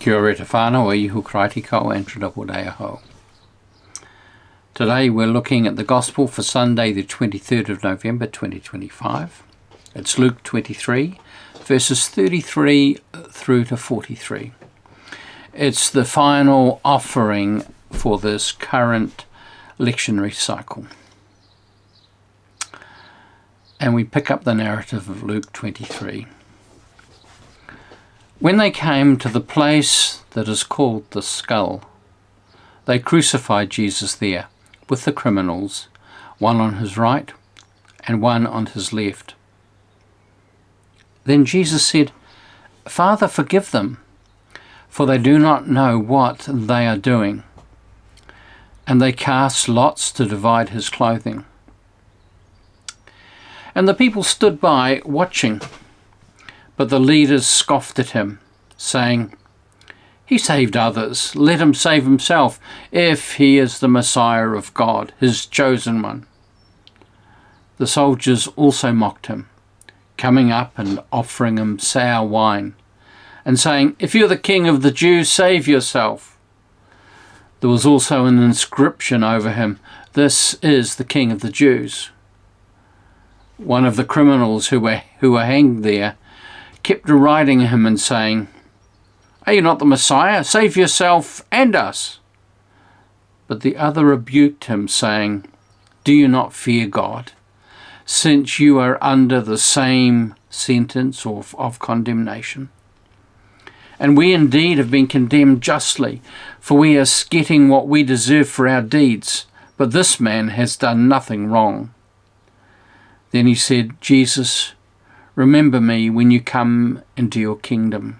Kia ora te whānau, ihu karaiti ko and tradapodea ho. Today we're looking at the Gospel for Sunday the 23rd of November 2025. It's Luke 23, verses 33 through to 43. It's the final offering for this current lectionary cycle. And we pick up the narrative of Luke 23. When they came to the place that is called the Skull, they crucified Jesus there with the criminals, one on his right and one on his left. Then Jesus said, "Father, forgive them, for they do not know what they are doing." And they cast lots to divide his clothing. And the people stood by watching. But the leaders scoffed at him, saying, "He saved others. Let him save himself, if he is the Messiah of God, his chosen one." The soldiers also mocked him, coming up and offering him sour wine, and saying, "If you're the king of the Jews, save yourself." There was also an inscription over him, "This is the King of the Jews." One of the criminals who were hanged there kept deriding him and saying, "Are you not the Messiah? Save yourself and us." But the other rebuked him, saying, "Do you not fear God, since you are under the same sentence of condemnation? And we indeed have been condemned justly, for we are getting what we deserve for our deeds, but this man has done nothing wrong." Then he said, "Jesus, remember me when you come into your kingdom."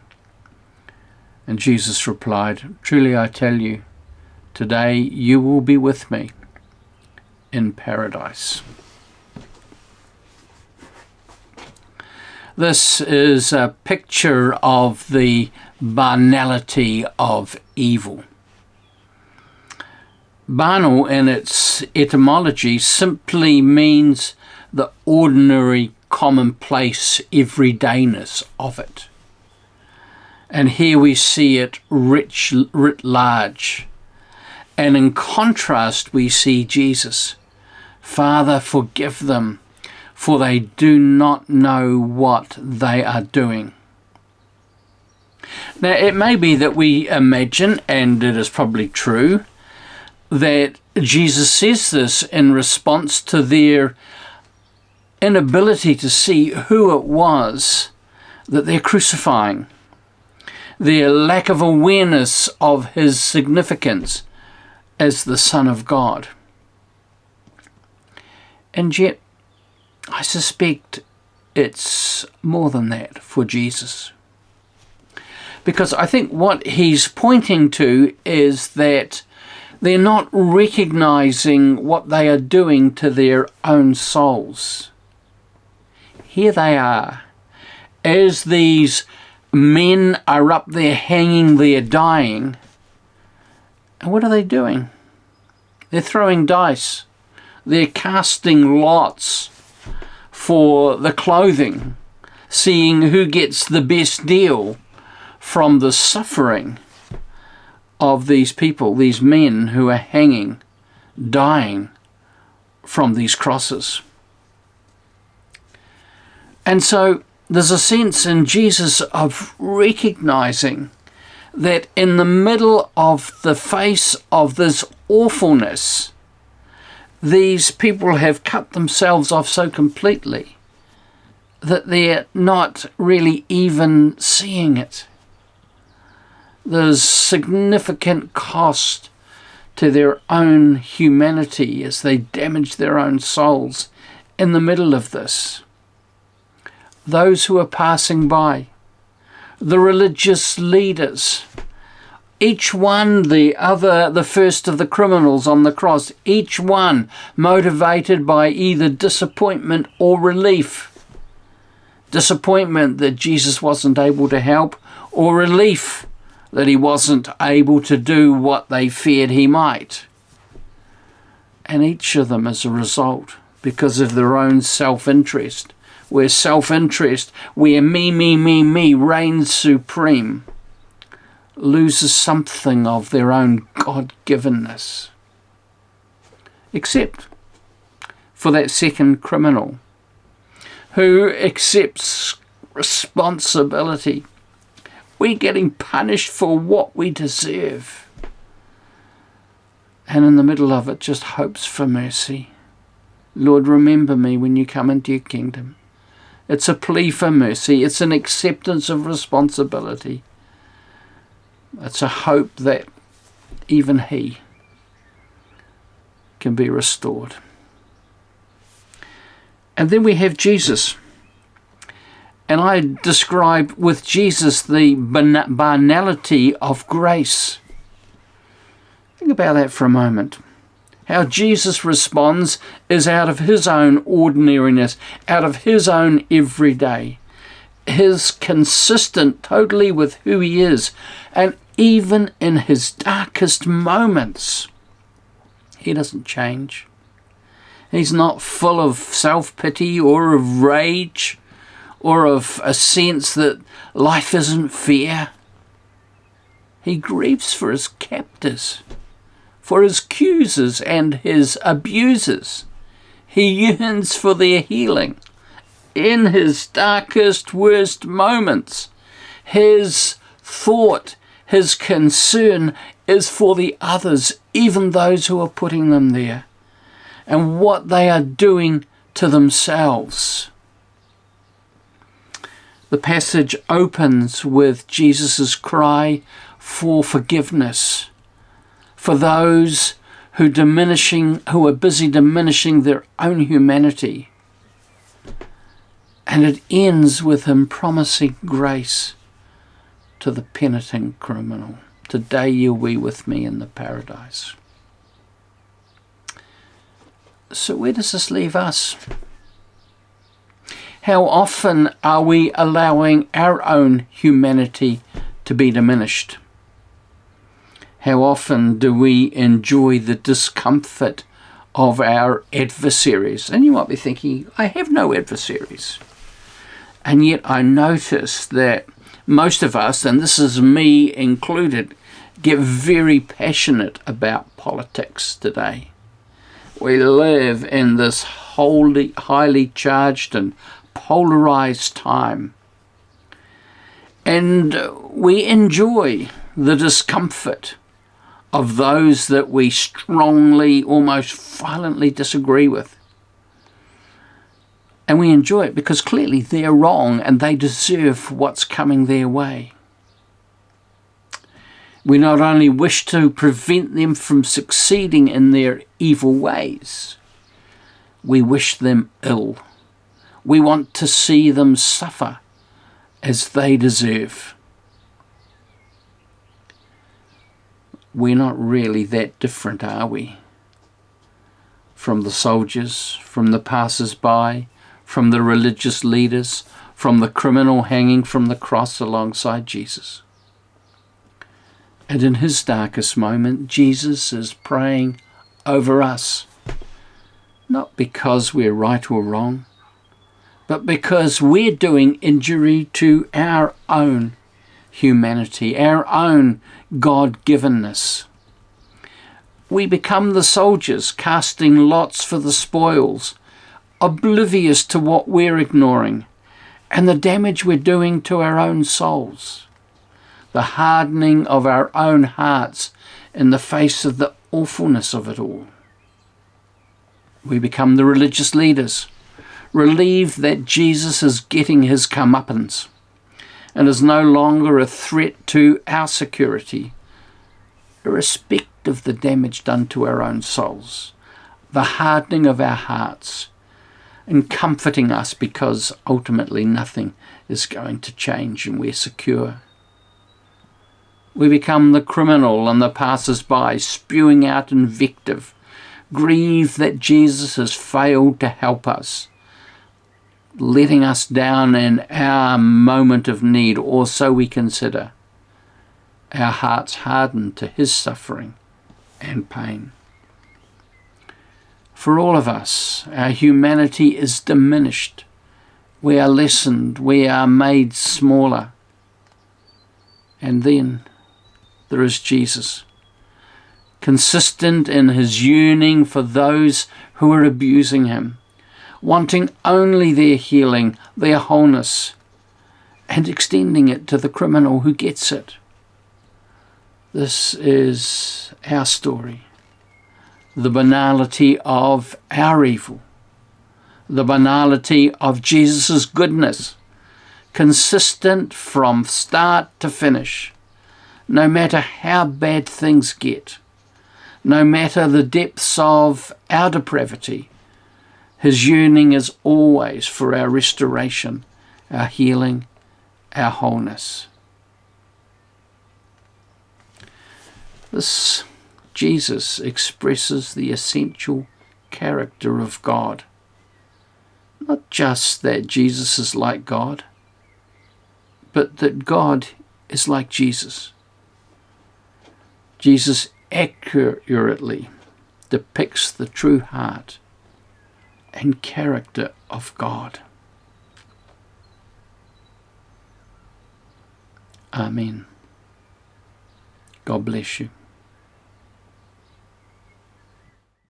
And Jesus replied, "Truly I tell you, today you will be with me in paradise." This is a picture of the banality of evil. Banal in its etymology simply means the ordinary, commonplace everydayness of it. And here we see it writ large. And in contrast we see Jesus, "Father, forgive them, for they do not know what they are doing." Now it may be that we imagine, and it is probably true, that Jesus says this in response to their inability to see who it was that they're crucifying, their lack of awareness of his significance as the Son of God. And yet, I suspect it's more than that for Jesus. Because I think what he's pointing to is that they're not recognizing what they are doing to their own souls. Here they are, as these men are up there hanging there dying, and what are they doing? They're throwing dice. They're casting lots for the clothing, seeing who gets the best deal from the suffering of these people, these men who are hanging, dying from these crosses. And so there's a sense in Jesus of recognizing that in the middle of the face of this awfulness, these people have cut themselves off so completely that they're not really even seeing it. There's significant cost to their own humanity as they damage their own souls in the middle of this. Those who are passing by, the religious leaders, each one the first of the criminals on the cross, each one motivated by either disappointment or relief. Disappointment that Jesus wasn't able to help, or relief that he wasn't able to do what they feared he might. And each of them as a result, because of their own self-interest, where me reigns supreme, loses something of their own God-givenness. Except for that second criminal who accepts responsibility. We're getting punished for what we deserve. And in the middle of it, just hopes for mercy. Lord, remember me when you come into your kingdom. It's a plea for mercy. It's an acceptance of responsibility. It's a hope that even he can be restored. And then we have Jesus. And I describe with Jesus the banality of grace. Think about that for a moment. How Jesus responds is out of his own ordinariness, out of his own everyday. His consistent totally with who he is. And even in his darkest moments, he doesn't change. He's not full of self-pity or of rage or of a sense that life isn't fair. He grieves for his captors, for his accusers and his abusers. He yearns for their healing. In his darkest, worst moments, his thought, his concern is for the others, even those who are putting them there, and what they are doing to themselves. The passage opens with Jesus' cry for forgiveness for those who are busy diminishing their own humanity. And it ends with him promising grace to the penitent criminal. Today you'll be with me in the paradise. So where does this leave us? How often are we allowing our own humanity to be diminished? How often do we enjoy the discomfort of our adversaries? And you might be thinking, I have no adversaries. And yet I notice that most of us, and this is me included, get very passionate about politics today. We live in this highly charged and polarized time. And we enjoy the discomfort of those that we strongly, almost violently disagree with. And we enjoy it because clearly they're wrong and they deserve what's coming their way. We not only wish to prevent them from succeeding in their evil ways, we wish them ill. We want to see them suffer as they deserve. We're not really that different, are we? From the soldiers, from the passers-by, from the religious leaders, from the criminal hanging from the cross alongside Jesus. And in his darkest moment, Jesus is praying over us, not because we're right or wrong, but because we're doing injury to our own humanity, our own God-givenness. We become the soldiers casting lots for the spoils, oblivious to what we're ignoring and the damage we're doing to our own souls, the hardening of our own hearts in the face of the awfulness of it all. We become the religious leaders, relieved that Jesus is getting his comeuppance and is no longer a threat to our security, irrespective of the damage done to our own souls, the hardening of our hearts, and comforting us because ultimately nothing is going to change and we're secure. We become the criminal and the passers-by, spewing out invective, grieve that Jesus has failed to help us, letting us down in our moment of need, or so we consider, our hearts hardened to his suffering and pain. For all of us, our humanity is diminished. We are lessened. We are made smaller. And then there is Jesus. Consistent in his yearning for those who are abusing him, wanting only their healing, their wholeness, and extending it to the criminal who gets it. This is our story. The banality of our evil. The banality of Jesus' goodness. Consistent from start to finish. No matter how bad things get. No matter the depths of our depravity. His yearning is always for our restoration, our healing, our wholeness. This Jesus expresses the essential character of God. Not just that Jesus is like God, but that God is like Jesus. Jesus accurately depicts the true heart and character of God. Amen. God bless you.